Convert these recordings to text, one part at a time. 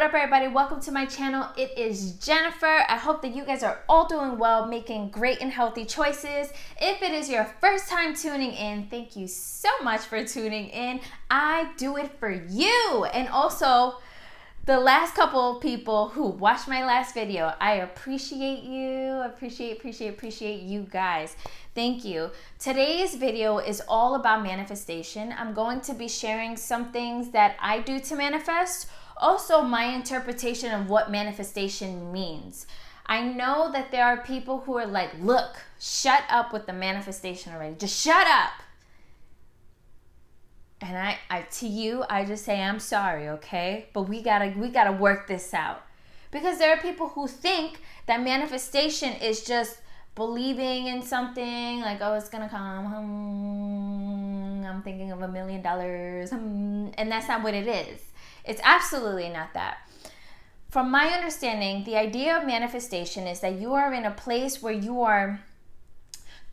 up, everybody? Welcome to my channel. It is Jennifer. I hope that you guys are all doing well, making great and healthy choices. If it is your first time tuning in, thank you so much for tuning in. I do it for you. And also, the last couple of people who watched my last video, I appreciate you. Appreciate you guys. Thank you. Today's video is all about manifestation. I'm going to be sharing some things that I do to manifest. Also, my interpretation of what manifestation means. I know that there are people who are like, look, shut up with the manifestation already. Just shut up. And I just say, I'm sorry, okay? But we gotta work this out. Because there are people who think that manifestation is just believing in something, like, oh, it's gonna come, I'm thinking of $1 million, and that's not what it is. It's absolutely not that. From my understanding, the idea of manifestation is that you are in a place where you are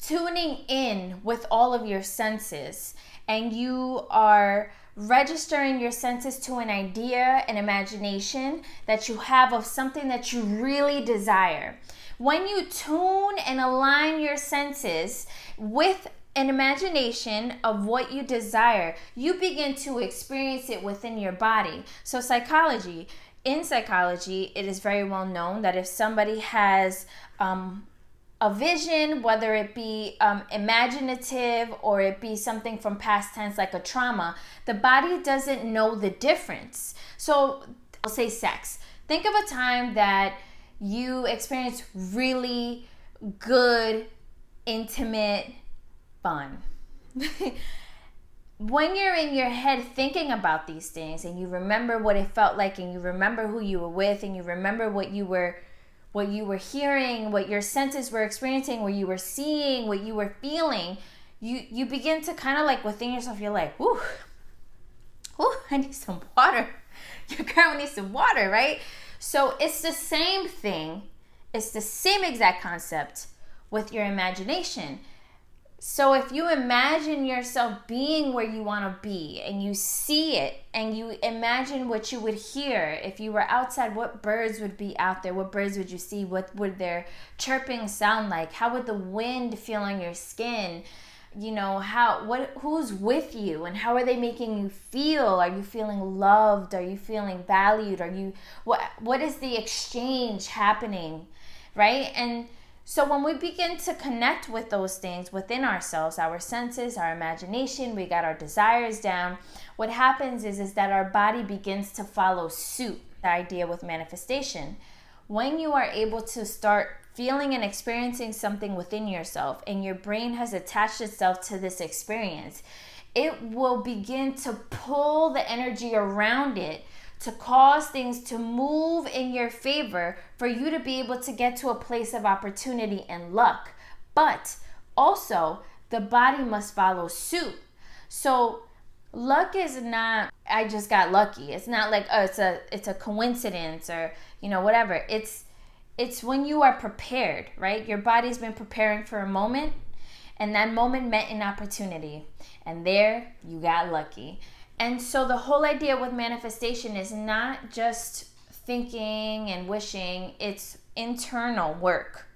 tuning in with all of your senses, and you are registering your senses to an idea, an imagination that you have of something that you really desire. When you tune and align your senses with an imagination of what you desire, you begin to experience it within your body. So in psychology, it is very well known that if somebody has a vision, whether it be imaginative or it be something from past tense like a trauma, the body doesn't know the difference. So I'll say sex. Think of a time that you experienced really good, intimate fun. When you're in your head thinking about these things and you remember what it felt like and you remember who you were with and you remember what you were hearing, what your senses were experiencing, what you were seeing, what you were feeling, you begin to kind of like within yourself, you're like, ooh, I need some water. Your girl needs some water, right? So it's the same thing. It's the same exact concept with your imagination. So if you imagine yourself being where you want to be and you see it and you imagine what you would hear if you were outside, what birds would be out there, what birds would you see, what would their chirping sound like, how would the wind feel on your skin, you know, who's with you and how are they making you feel? Are you feeling loved? Are you feeling valued? What is the exchange happening, right? And so when we begin to connect with those things within ourselves, our senses, our imagination, we got our desires down, what happens is that our body begins to follow suit. The idea with manifestation. When you are able to start feeling and experiencing something within yourself and your brain has attached itself to this experience, it will begin to pull the energy around it to cause things to move in your favor for you to be able to get to a place of opportunity and luck. But also, the body must follow suit. So luck is not, I just got lucky. It's not like, oh, it's a coincidence or, you know, whatever. It's when you are prepared, right? Your body's been preparing for a moment, and that moment meant an opportunity. And there, you got lucky. And so the whole idea with manifestation is not just thinking and wishing, it's internal work.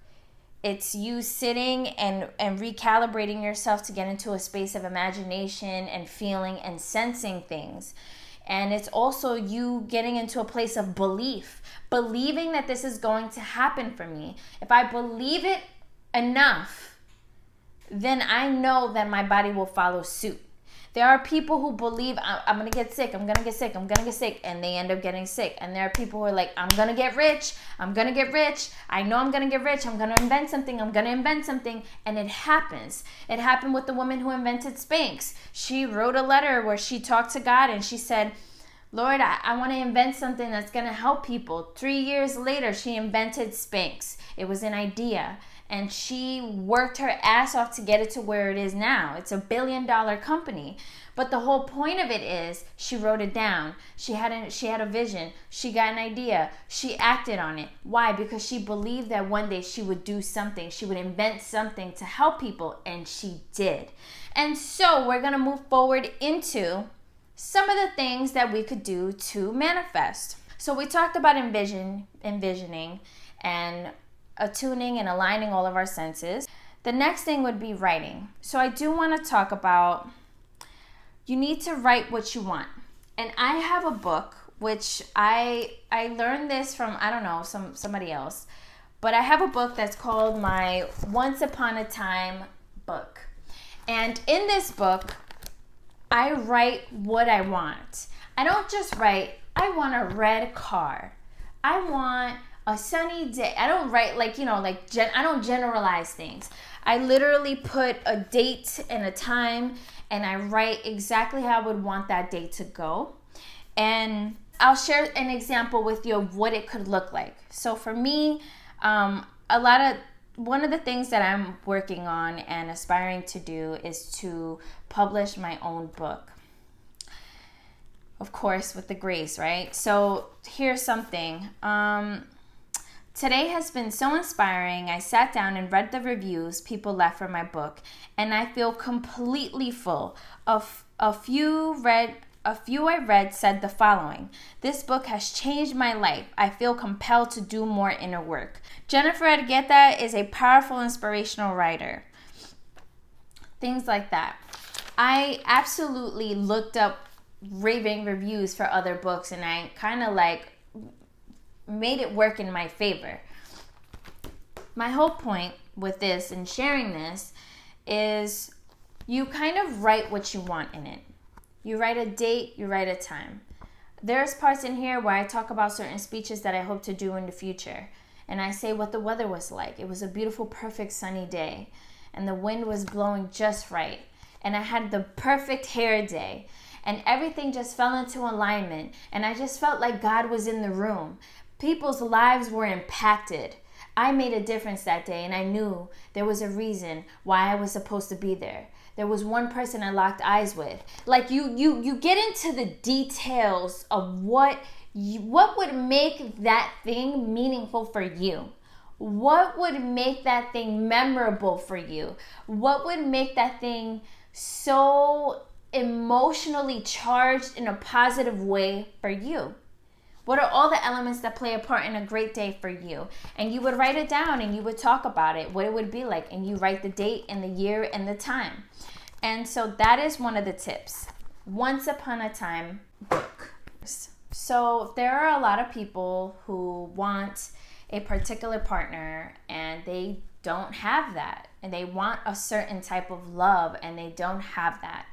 It's you sitting and recalibrating yourself to get into a space of imagination and feeling and sensing things. And it's also you getting into a place of belief, believing that this is going to happen for me. If I believe it enough, then I know that my body will follow suit. There are people who believe, I'm going to get sick, I'm going to get sick, I'm going to get sick, and they end up getting sick. And there are people who are like, I'm going to get rich, I know I'm going to get rich, I'm going to invent something, and it happens. It happened with the woman who invented Spanx. She wrote a letter where she talked to God and she said, Lord, I want to invent something that's going to help people. 3 years later, she invented Spanx. It was an idea. And she worked her ass off to get it to where it is now. It's $1 billion company. But the whole point of it is she wrote it down. She had a vision. She got an idea. She acted on it. Why? Because she believed that one day she would do something. She would invent something to help people. And she did. And so we're going to move forward into some of the things that we could do to manifest. So we talked about envisioning and attuning and aligning all of our senses. The next thing would be writing. So I do want to talk about, you need to write what you want. And I have a book, which I learned this from, I don't know, somebody else. But I have a book that's called my Once Upon a Time book. And in this book, I write what I want. I don't just write, I want a red car. I want a sunny day. I don't write I don't generalize things. I literally put a date and a time, and I write exactly how I would want that day to go. And I'll share an example with you of what it could look like. So for me, one of the things that I'm working on and aspiring to do is to publish my own book. Of course, with the grace, right? So here's something. Today has been so inspiring. I sat down and read the reviews people left for my book, and I feel completely full. A few I read said the following: "This book has changed my life. I feel compelled to do more inner work." Jennifer Argueta is a powerful, inspirational writer. Things like that. I absolutely looked up raving reviews for other books, and I kind of made it work in my favor. My whole point with this and sharing this is you kind of write what you want in it. You write a date, you write a time. There's parts in here where I talk about certain speeches that I hope to do in the future. And I say what the weather was like. It was a beautiful, perfect sunny day. And the wind was blowing just right. And I had the perfect hair day. And everything just fell into alignment. And I just felt like God was in the room. People's lives were impacted. I made a difference that day, and I knew there was a reason why I was supposed to be there. There was one person I locked eyes with. Like you get into the details of what would make that thing meaningful for you. What would make that thing memorable for you? What would make that thing so emotionally charged in a positive way for you? What are all the elements that play a part in a great day for you? And you would write it down and you would talk about it, what it would be like. And you write the date and the year and the time. And so that is one of the tips. Once Upon a Time book. So there are a lot of people who want a particular partner and they don't have that. And they want a certain type of love and they don't have that.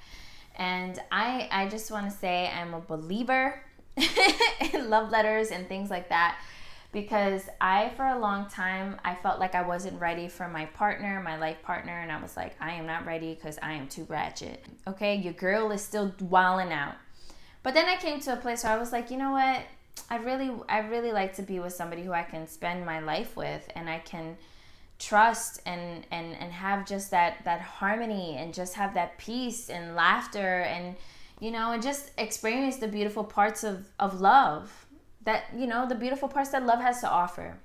And I just want to say I'm a believer in love letters and things like that, because for a long time, I felt like I wasn't ready for my partner, my life partner, and I was like, I am not ready because I am too ratchet. Okay, your girl is still wilding out. But then I came to a place where I was like, you know what? I really like to be with somebody who I can spend my life with, and I can trust and have just that harmony and just have that peace and laughter and and just experience the beautiful parts of love that, the beautiful parts that love has to offer.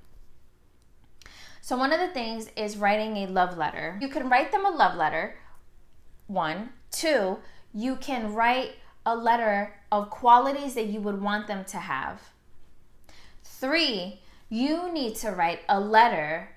So one of the things is writing a love letter. You can write them a love letter, 1. 2, you can write a letter of qualities that you would want them to have. 3, you need to write a letter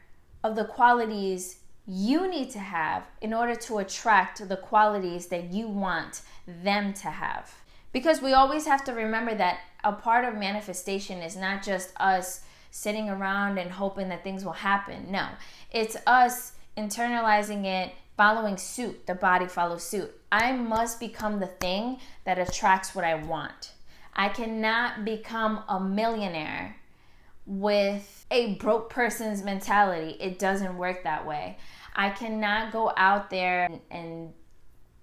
of the qualities you need to have in order to attract the qualities that you want them to have. Because we always have to remember that a part of manifestation is not just us sitting around and hoping that things will happen. No, it's us internalizing it, following suit. The body follows suit. I must become the thing that attracts what I want. I cannot become a millionaire with a broke person's mentality. It doesn't work that way. I cannot go out there and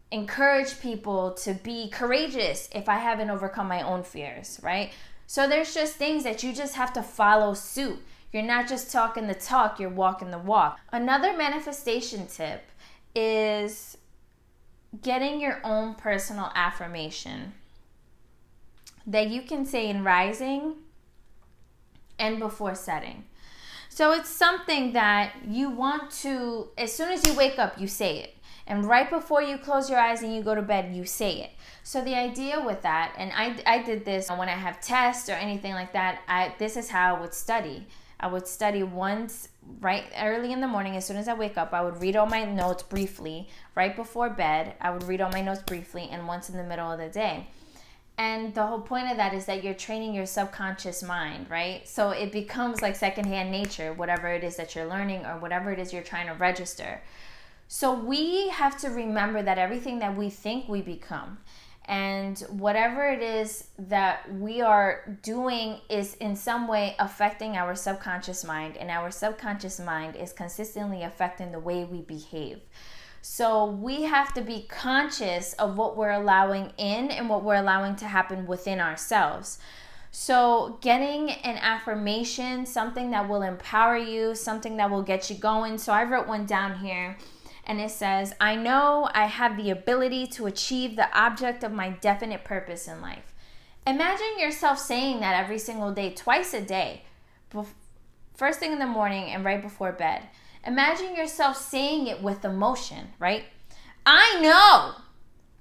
encourage people to be courageous if I haven't overcome my own fears, right? So there's just things that you just have to follow suit. You're not just talking the talk, you're walking the walk. Another manifestation tip is getting your own personal affirmation that you can say in rising and before setting. So it's something that you want to, as soon as you wake up, you say it. And right before you close your eyes and you go to bed, you say it. So the idea with that, and I did this when I have tests or anything like that, this is how I would study. I would study once right early in the morning. As soon as I wake up, I would read all my notes briefly. Right before bed, I would read all my notes briefly, and once in the middle of the day. And the whole point of that is that you're training your subconscious mind, right? So it becomes like secondhand nature, whatever it is that you're learning or whatever it is you're trying to register. So we have to remember that everything that we think, we become. And whatever it is that we are doing is in some way affecting our subconscious mind, and our subconscious mind is consistently affecting the way we behave. So we have to be conscious of what we're allowing in and what we're allowing to happen within ourselves. So getting an affirmation, something that will empower you, something that will get you going. So I wrote one down here. And it says, I know I have the ability to achieve the object of my definite purpose in life. Imagine yourself saying that every single day, twice a day, first thing in the morning and right before bed. Imagine yourself saying it with emotion, right? I know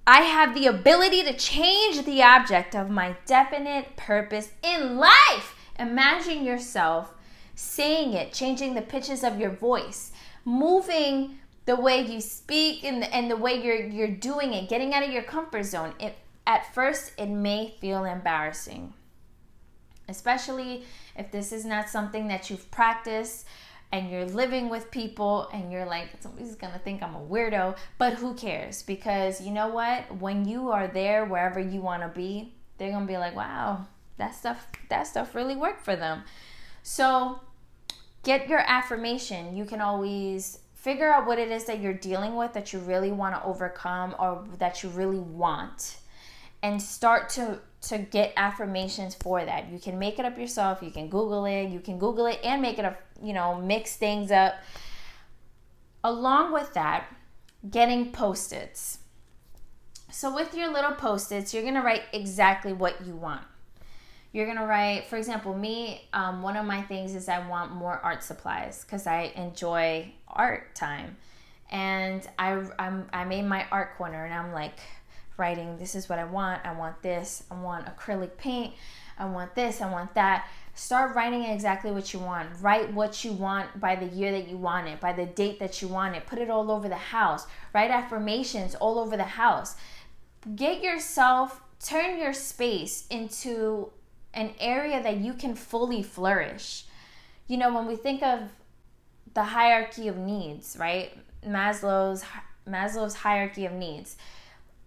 I have the ability to change the object of my definite purpose in life. Imagine yourself saying it, changing the pitches of your voice, moving the way you speak and the way you're doing it, getting out of your comfort zone. At first, it may feel embarrassing, especially if this is not something that you've practiced and you're living with people and you're like, somebody's going to think I'm a weirdo, but who cares? Because you know what? When you are there, wherever you want to be, they're going to be like, wow, that stuff really worked for them. So get your affirmation. You can always figure out what it is that you're dealing with, that you really want to overcome or that you really want, and start to get affirmations for that. You can make it up yourself. You can Google it and make it up, mix things up. Along with that, getting Post-its. So with your little Post-its, you're going to write exactly what you want. You're going to write, for example, me, one of my things is I want more art supplies because I enjoy art time. And I made my art corner, and I'm like writing, this is what I want. I want this. I want acrylic paint. I want this. I want that. Start writing exactly what you want. Write what you want by the year that you want it, by the date that you want it. Put it all over the house. Write affirmations all over the house. Turn your space into an area that you can fully flourish. When we think of the hierarchy of needs, right? Maslow's hierarchy of needs.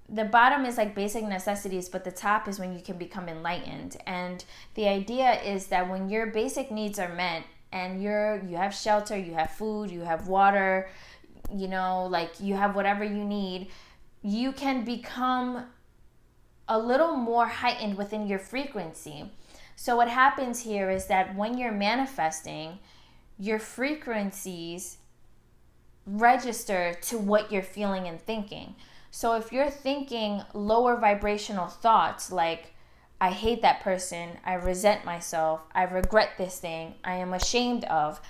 The bottom is like basic necessities, but the top is when you can become enlightened. And the idea is that when your basic needs are met and you have shelter, you have food, you have water, like you have whatever you need, you can become a little more heightened within your frequency. So what happens here is that when you're manifesting, your frequencies register to what you're feeling and thinking. So if you're thinking lower vibrational thoughts like, I hate that person, I resent myself, I regret this thing, I am ashamed of,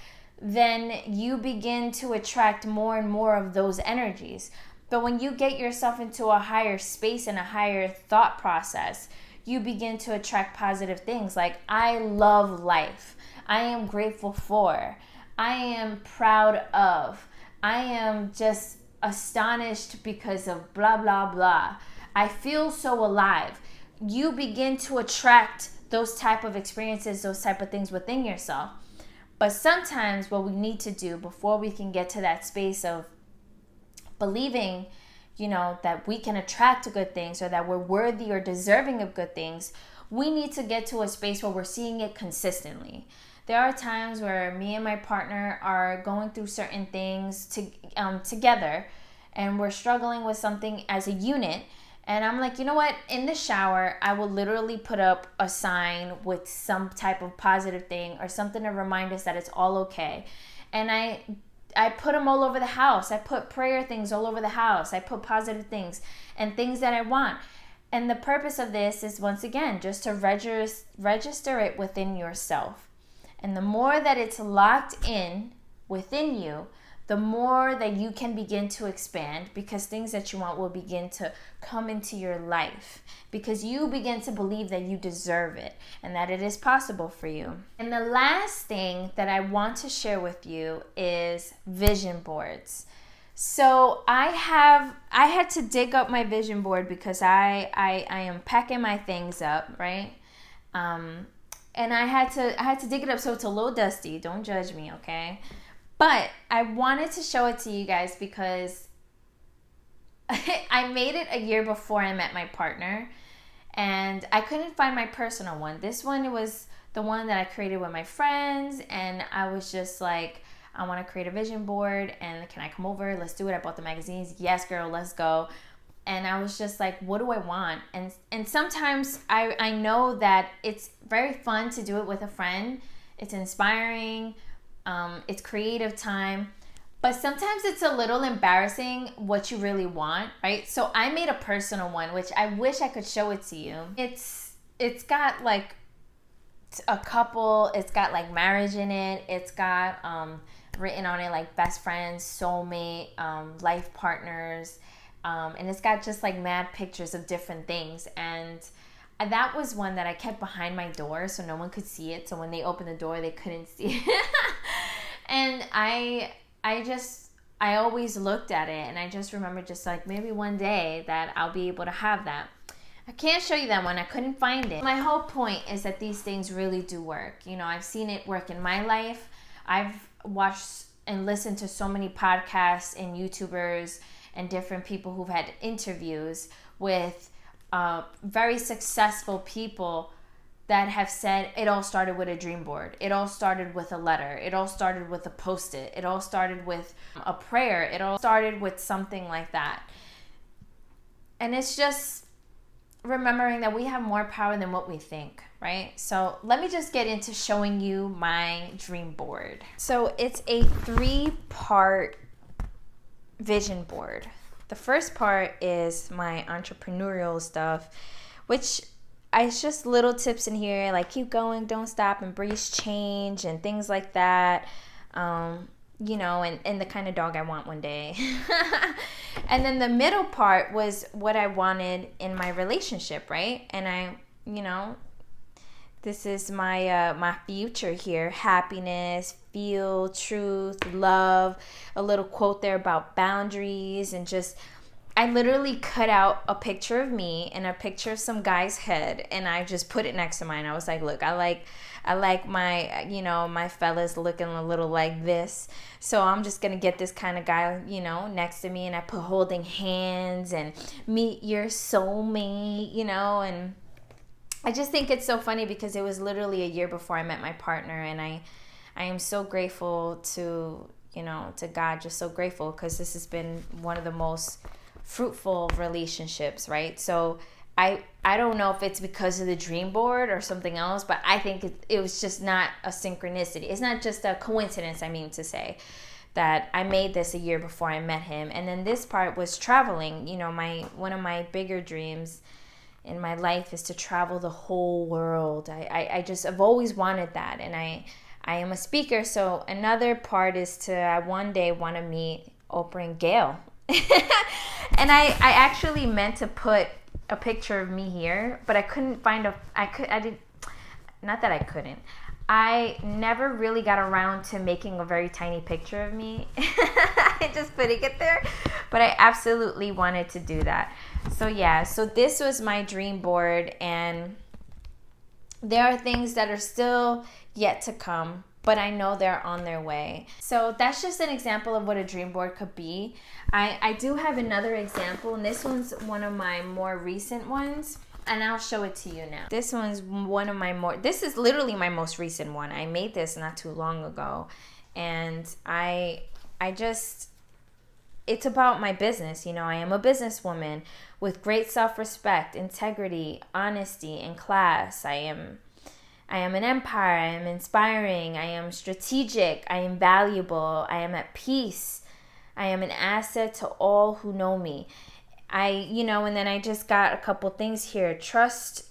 then you begin to attract more and more of those energies. But when you get yourself into a higher space and a higher thought process, you begin to attract positive things like, I love life, I am grateful for, I am proud of, I am just astonished because of blah, blah, blah. I feel so alive. You begin to attract those type of experiences, those type of things within yourself. But sometimes what we need to do before we can get to that space of believing, that we can attract good things or that we're worthy or deserving of good things, we need to get to a space where we're seeing it consistently. There are times where me and my partner are going through certain things together, and we're struggling with something as a unit. And I'm like, you know what? In the shower, I will literally put up a sign with some type of positive thing or something to remind us that it's all okay. And I put them all over the house. I put prayer things all over the house. I put positive things and things that I want. And the purpose of this is, once again, just to register it within yourself. And the more that it's locked in within you, the more that you can begin to expand, because things that you want will begin to come into your life, because you begin to believe that you deserve it and that it is possible for you. And the last thing that I want to share with you is vision boards. So I had to dig up my vision board because I am packing my things up, right? And I had to dig it up, so it's a little dusty. Don't judge me, okay? But I wanted to show it to you guys because I made it a year before I met my partner, and I couldn't find my personal one. This one was the one that I created with my friends, and I was just like, I want to create a vision board, and can I come over? Let's do it. I bought the magazines. Yes, girl, let's go. And I was just like, what do I want? And sometimes I know that it's very fun to do it with a friend. It's inspiring. It's creative time. But sometimes it's a little embarrassing what you really want, right? So I made a personal one, which I wish I could show it to you. It's got like a couple. It's got like marriage in it. It's got written on it like best friends, soulmate, life partners. And it's got just like mad pictures of different things. And that was one that I kept behind my door so no one could see it. So when they opened the door, they couldn't see it. And I always looked at it, and I just remember just like maybe one day that I'll be able to have that. I can't show you that one. I couldn't find it. My whole point is that these things really do work. You know, I've seen it work in my life. I've watched and listened to so many podcasts and YouTubers and different people who've had interviews with very successful people that have said it all started with a dream board. It all started with a letter. It all started with a post-it. It all started with a prayer. It all started with something like that. And it's just remembering that we have more power than what we think, right? So let me just get into showing you my dream board. So it's a 3-part vision board. The first part is my entrepreneurial stuff, which it's just little tips in here like keep going, don't stop, embrace change, and things like that. You know, and the kind of dog I want one day. And then the middle part was what I wanted in my relationship, right? And this is my future here: happiness, feel, truth, love. A little quote there about boundaries, and just I literally cut out a picture of me and a picture of some guy's head, and I just put it next to mine. I was like, look, I like my, my fellas looking a little like this. So I'm just going to get this kind of guy, next to me, and I put holding hands and meet your soulmate, and I just think it's so funny because it was literally a year before I met my partner, and I am so grateful to God, just so grateful, because this has been one of the most fruitful relationships, right? So I don't know if it's because of the dream board or something else, but I think it was just not a synchronicity. It's not just a coincidence, I mean to say, that I made this a year before I met him. And then this part was traveling. One of my bigger dreams in my life is to travel the whole world. I've always wanted that, and I am a speaker. So another part is I one day want to meet Oprah and Gail. And I actually meant to put a picture of me here, but I couldn't find I never really got around to making a very tiny picture of me. I just putting it there, but I absolutely wanted to do that. So yeah, so this was my dream board, and there are things that are still yet to come, but I know they're on their way. So that's just an example of what a dream board could be. I do have another example, and this one's one of my more recent ones, and I'll show it to you now. This is literally my most recent one. I made this not too long ago, and it's about my business. I am a businesswoman with great self-respect, integrity, honesty, and class. I am an empire. I am inspiring. I am strategic. I am valuable. I am at peace. I am an asset to all who know me. And then I just got a couple things here. Trust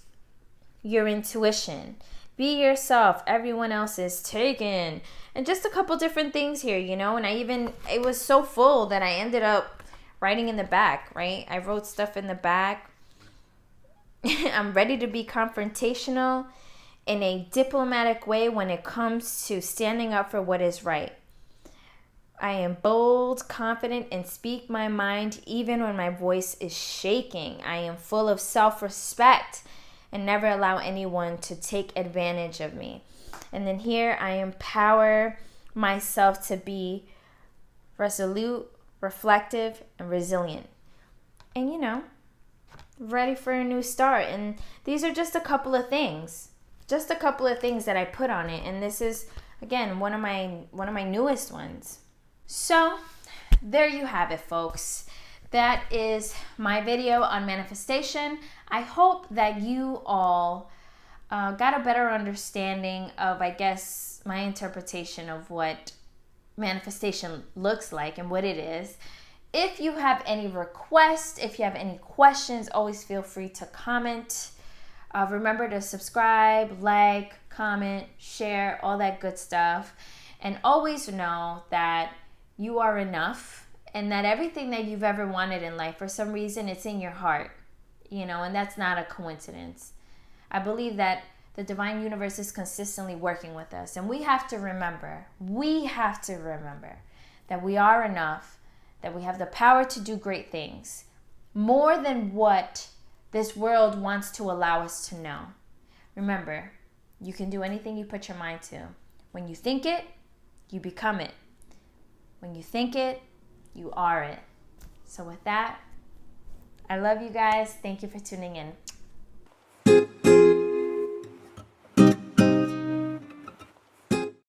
your intuition. Be yourself. Everyone else is taken. And just a couple different things here, you know. And it was so full that I ended up writing in the back, right? I wrote stuff in the back. I'm ready to be confrontational in a diplomatic way when it comes to standing up for what is right. I am bold, confident, and speak my mind even when my voice is shaking. I am full of self-respect and never allow anyone to take advantage of me. And then here, I empower myself to be resolute, reflective, and resilient. And you know, ready for a new start. And these are just a couple of things. Just a couple of things that I put on it. And this is, again, one of my newest ones. So, there you have it, folks. That is my video on manifestation. I hope that you all got a better understanding of, I guess, my interpretation of what manifestation looks like and what it is. If you have any requests, if you have any questions, always feel free to comment. Remember to subscribe, like, comment, share, all that good stuff. And always know that you are enough and that everything that you've ever wanted in life, for some reason, it's in your heart, you know, and that's not a coincidence. I believe that the divine universe is consistently working with us, and we have to remember that we are enough, that we have the power to do great things, more than what this world wants to allow us to know. Remember, you can do anything you put your mind to. When you think it, you become it. When you think it, you are it. So with that, I love you guys. Thank you for tuning in.